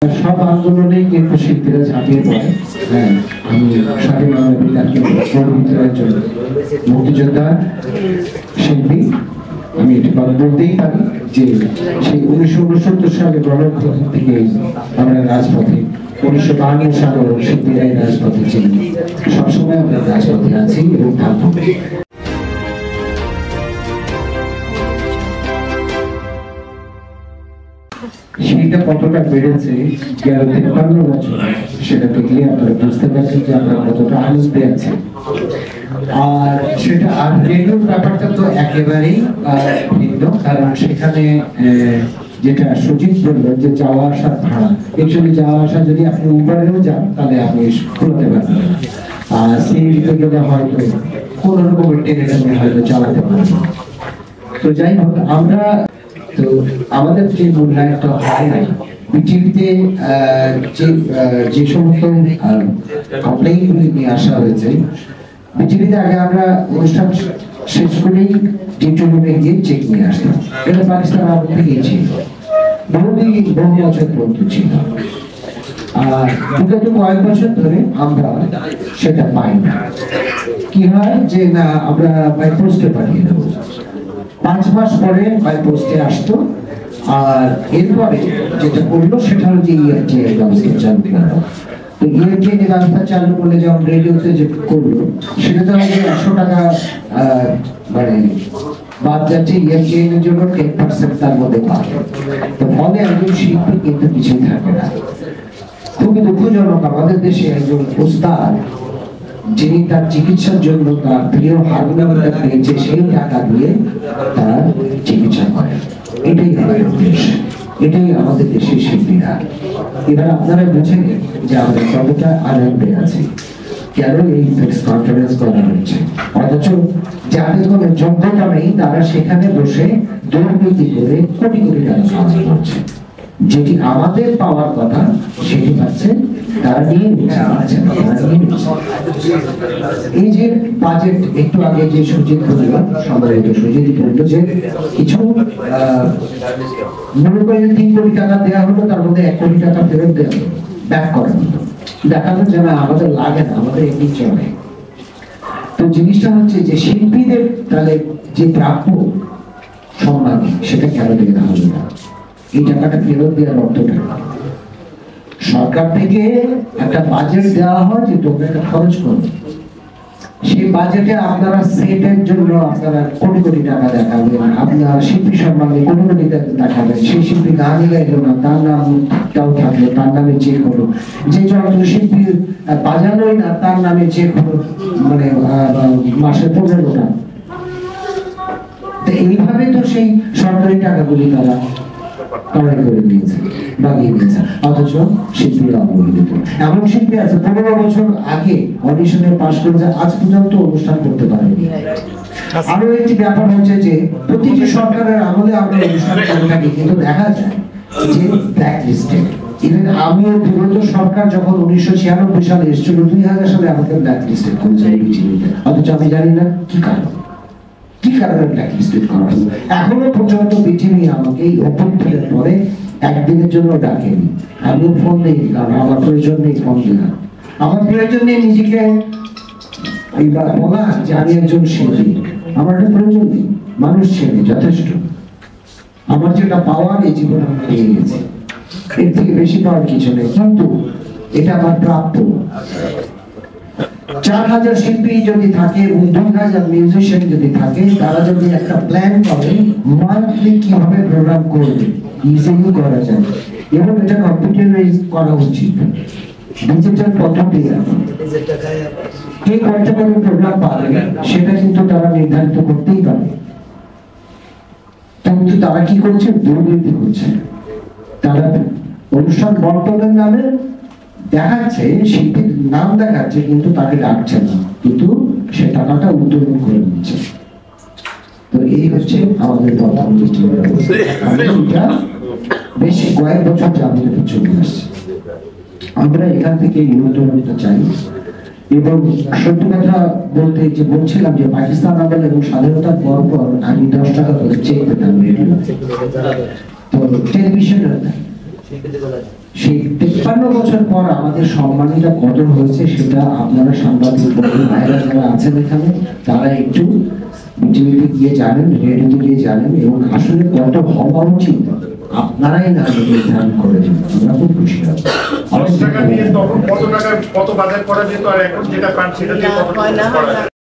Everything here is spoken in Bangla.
সব আন্দোলনেই কিন্তু শিল্পীরা ঝাঁপিয়ে পড়ে। হ্যাঁ, আমি স্বাধীন বাংলা বিতারকে একজন মুক্তিযোদ্ধা শিল্পী, আমি এটি বলতেই পারি যে সেই 1969 সালে গণঅভ্যুত্থান থেকে আমরা রাজপথে, 1952 সালে শিল্পীরাই রাজপথে ছিলেন, সবসময় আমরা রাজপথে আছি এবং থাকবো। সেটা কতটা বেড়েছে গেল 53 বছর, সেটা দেখলে আপনারা বুঝতে পারছেন যে আমরা কতটা আনন্দে আছি। আর সেটা আর রেডিওর ব্যাপারটা তো একেবারেই ভিন্ন, কারণ সেখানে যেটা সুজিত বললো যে যাওয়া আসার ভাড়া, একচুয়ালি যাওয়া আসা যদি আপনি উবারেও যান তাহলে আপনি খুলতে পারবেন, আর সিএনজিতে গেলে হয়তো কোনো রকমের টেনে হয়তো চালাতে পারবেন। তো যাই হোক, আমরা তো আমাদের যে মূল্যায়নটা হয় না পৃথিবীতে যে সমস্ত কমপ্লেইনগুলি নিয়ে আসা হয়েছে, পৃথিবীতে আগে আমরা অনুষ্ঠান শেষ করেই টিউটোরিয়ালে গিয়ে চেক নিয়ে আসতাম। এটা পাকিস্তান আমাদের থেকেই ছিল, বহু বছর পর্যন্ত ছিল। আর বিগত কয়েক বছর ধরে আমরা সেটা পাই না। কি হয় যে না, আমরা বাই পোস্টে পাঠিয়ে দেবো, 5 মাস পরে বাই পোস্টে আসতো। আর এরপরে যেটা করলো সেটা হলো যে ইএফটি ব্যবস্থা চালু করলো। তো ইএফটি ব্যবস্থা চালু করলে যেমন রেডিওতে যে করলো, সেটা তো 100 টাকা মানে বাদ যাচ্ছে ইএফটি এর জন্য 10% তার মধ্যে পাবে। তো ফলে একজন শিল্পী কিন্তু কিছুই থাকে না। খুবই দুঃখজনক, আমাদের দেশে একজন ওস্তাদ যিনি তার চিকিৎসার জন্য তার প্রিয় হারমোনিয়ামটা পেয়েছে, সেই টাকা দিয়ে তার চিকিৎসা করে। এটাই আমাদের দেশ, এটাই আমাদের দেশের শিল্পীরা। এবার আপনারা বুঝেন যে আমরা কতটা আনন্দে আছি, কেন এই প্রেস কনফারেন্স করা হচ্ছে, অথচ যাদের কোনো যোগ্যতা নেই তারা সেখানে বসে দুর্নীতি করে কোটি কোটি টাকা কামাই করছে। যেটি আমাদের পাওয়ার কথা সেটি পাচ্ছে তারা নিয়ে নিচ্ছে। এই যে বাজেট একটু আগে যে সুজিত বলল, সম্মানিত সুজিত বলল যে কিছু মনে করে 3 কোটি টাকা দেওয়া হলো, তার মধ্যে 1 কোটি টাকা ফেরত দেওয়া হলো, ব্যাক করা হলো, দেখানো যে না আমাদের লাগে না, আমাদের এমনি চলে। তো জিনিসটা হচ্ছে যে শিল্পীদের তাহলে যে প্রাপ্য সম্মান সেটা কেন দেওয়া হলো না? এই টাকাটা ফেরত দেওয়ার অর্থটা, সরকার থেকে একটা বাজেট দেওয়া হয় যে তোমরা এটা খরচ করো, সেই বাজেটে আপনারা সেটের জন্য আপনারা কোটি কোটি টাকা দেখাবেন, আপনারা শিল্পী সম্মানে কোটি কোটি টাকা দেখাবেন। সেই শিল্পী গানই গাইলো না, তার নামটাও থাকলো, তার নামে চেক হলো। যে যন্ত্র শিল্পী বাজানোই না, তার নামে চেক হলো, মানে মাসে 15 টাকা। তো এইভাবে তো সেই সরকারি টাকাগুলি তারা কামাই করে নিয়েছে, বাগিয়ে নিয়েছে, অথচ শিল্পীরা অবহেলিত। এমন শিল্পী আছে 15 বছর আগে অডিশনে পাশ করে আজ পর্যন্ত অনুষ্ঠান করতে পারেনি। আরো একটি ব্যাপার হচ্ছে যে প্রতিটি সরকারের আমলে আমরা অনুষ্ঠান করে থাকি, কিন্তু দেখা যায় যে ব্ল্যাক লিস্টেড। ইভেন আমিও বিগত সরকার যখন 1996 সালে এসেছিল, 2000 সালে আমাকে ব্ল্যাক লিস্টেড করেছে বিজিবিতে, অথচ আমি জানি না কি কারণ, কি কারণে ব্ল্যাক লিস্টেড করা হলো। এখনো পর্যন্ত বিজিবি আমাকে এই অভ্যুত্থানের পরে একদিনের জন্য ডাকেনি। আমিও ফোন দিই, কারণ আমার প্রয়োজন নেই ফোন দেওয়া, আমার প্রয়োজন নেই নিজেকে এইবার বলা যে আমি একজন শিল্পী, আমার একটা প্রয়োজন নেই, মানুষ ছেলে যথেষ্ট। আমার যেটা পাওয়ার এই জীবন আমি পেয়ে গেছি, এর থেকে বেশি পাওয়ার কিছু নেই, কিন্তু এটা আমার প্রাপ্য। 4000 শিল্পী যদি থাকে এবং 2000 মিউজিশিয়ান যদি থাকে, তারা যদি একটা প্ল্যান করে মান্থলি কিভাবে প্রোগ্রাম করবে, ইজিলি করা যায়, এবং এটা কম্পিউটারাইজ করা উচিত, ডিজিটাল পদ্ধতি। কে কয়টা করে প্রোগ্রাম পাবে সেটা কিন্তু তারা নির্ধারিত করতেই পারে। কিন্তু তারা কি করছে? দুর্নীতি করছে। তারা অনুষ্ঠান বন্টনের নামে দেখাচ্ছে, শিল্পীর নাম দেখাচ্ছে, কিন্তু তাকে ডাকছে না, কিন্তু সে টাকাটা উত্তোলন করে নিচ্ছে। তো এই হচ্ছে আমাদের বর্তমান এটা বেশ কয়েক বছর যাবতীয় চলে আসছে। আমরা এখান থেকে উন্নয়নটা চাই। এবং সত্যি কথা বলতে যে বলছিলাম যে পাকিস্তান আন্দোলন এবং স্বাধীনতার পর আমি 10 টাকা করে চেক পেতাম রেডিও, তো টেলিভিশনের সেই 53 বছর পর আমাদের সম্মানটা কত হয়েছে সেটা আপনারা সাংবাদিক বন্ধু ভাইরা যারা আছেন এখানে তারা একটু টিভিতে গিয়ে জানেন, রেডিওতে গিয়ে জানেন, এবং আসলে কত হওয়া উচিত আপনারাই না নির্ধারণ করে দিন। আমরা খুব খুশি হব। 10 টাকা দিয়ে তখন কত বাজার করা যেত আর এখন যেটা পান সেটা দিয়ে কত টাকা করা যায়?